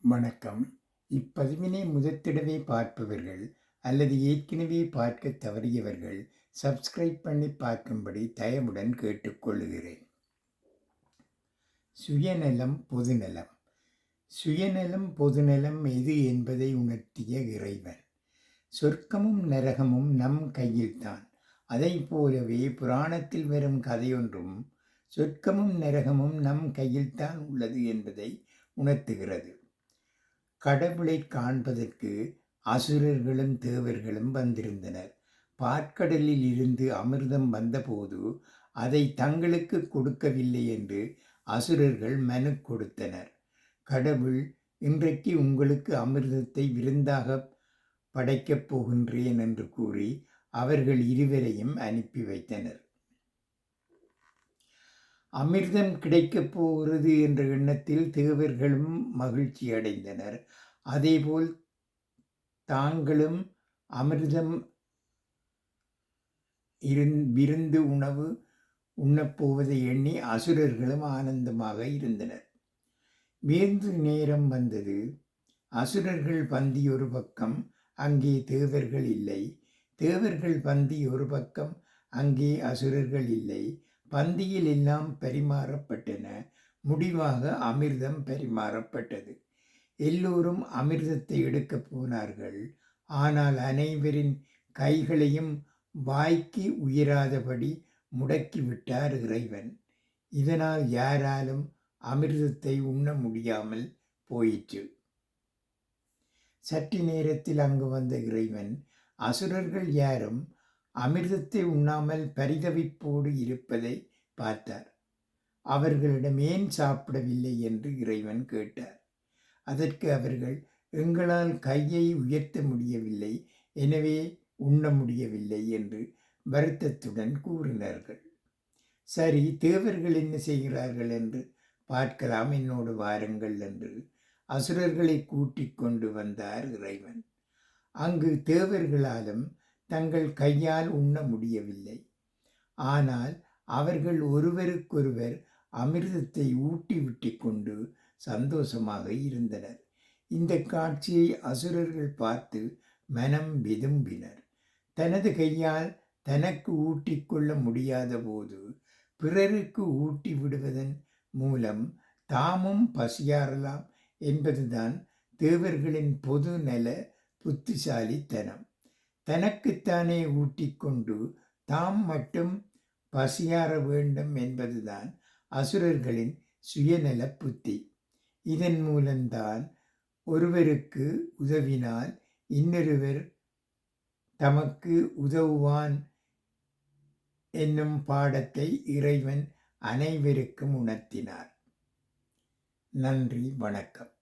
வணக்கம். இப்பதிவினை முதற்தடவை பார்ப்பவர்கள் அல்லது ஏற்கனவே பார்க்கத் தவறியவர்கள் சப்ஸ்கிரைப் பண்ணி பார்க்கும்படி தயவுடன் கேட்டுக்கொள்கிறேன். சுயநலம் பொதுநலம். சுயநலம் பொதுநலம் எது என்பதை உணர்த்திய இறைவன். சொர்க்கமும் நரகமும் நம் கையில்தான். அதைப் போலவே புராணத்தில் வரும் கதையொன்றும் சொர்க்கமும் நரகமும் நம் கையில்தான் உள்ளது என்பதை உணர்த்துகிறது. கடவுளைக் காண்பதற்கு அசுரர்களும் தேவர்களும் வந்திருந்தனர். பாற்கடலில் இருந்து அமிர்தம் வந்தபோது அதை தங்களுக்கு கொடுக்கவில்லை என்று அசுரர்கள் மனு கொடுத்தனர். கடவுள், இன்றைக்கு உங்களுக்கு அமிர்தத்தை விருந்தாக படைக்கப் போகின்றேன் என்று கூறி அவர்கள் இருவரையும் அனுப்பி வைத்தனர். அமிர்தம் கிடைக்கப் போகிறது என்ற எண்ணத்தில் தேவர்களும் மகிழ்ச்சி அடைந்தனர். அதேபோல் தாங்களும் அமிர்தம் விருந்து உணவு உண்ணப்போவதை எண்ணி அசுரர்களும் ஆனந்தமாக இருந்தனர். வேந்து நேரம் வந்தது. அசுரர்கள் பந்தி ஒரு பக்கம், அங்கே தேவர்கள் இல்லை. தேவர்கள் பந்தி ஒரு பக்கம், அங்கே அசுரர்கள் இல்லை. பந்தியில் எல்லாம் பரிமாறப்பட்டன. முடிவாக அமிர்தம் பரிமாறப்பட்டது. எல்லோரும் அமிர்தத்தை எடுக்கப் போனார்கள். ஆனால் அனைவரின் கைகளையும் வாய்க்கு உயராதபடி முடக்கிவிட்டார் இறைவன். இதனால் யாராலும் அமிர்தத்தை உண்ண முடியாமல் போயிற்று. சற்று நேரத்தில் அங்கு வந்த இறைவன் அசுரர்கள் யாரும் அமிர்தத்தை உண்ணாமல் பரிதவிப்போடு இருப்பதை பார்த்தார். அவர்களிடம் ஏன் சாப்பிடவில்லை என்று இறைவன் கேட்டார். அதற்கு அவர்கள், எங்களால் கையை உயர்த்த முடியவில்லை, எனவே உண்ண முடியவில்லை என்று வருத்தத்துடன் கூறினார்கள். சரி, தேவர்கள் என்ன செய்கிறார்கள் என்று பார்க்கலாம், என்னோடு வாருங்கள் என்று அசுரர்களை கூட்டிக் கொண்டு வந்தார் இறைவன். அங்கு தேவர்களாலும் தங்கள் கையால் உண்ண முடியவில்லை. ஆனால் அவர்கள் ஒருவருக்கொருவர் அமிர்தத்தை ஊட்டி விட்டு கொண்டு சந்தோஷமாக இருந்தனர். இந்த காட்சியை அசுரர்கள் பார்த்து மனம் விதும்பினர். தனது கையால் தனக்கு ஊட்டிக்கொள்ள முடியாத போது பிறருக்கு ஊட்டி விடுவதன் மூலம் தாமும் பசியாறலாம் என்பதுதான் தேவர்களின் பொது நல புத்திசாலித்தனம். தனக்குத்தானே ஊட்டிக்கொண்டு தாம் மட்டும் பசியாற வேண்டும் என்பதுதான் அசுரர்களின் சுயநல புத்தி. இதன் மூலம்தான் ஒருவருக்கு உதவினால் இன்னொருவர் தமக்கு உதவுவான் என்னும் பாடத்தை இறைவன் அனைவருக்கும் உணர்த்தினார். நன்றி, வணக்கம்.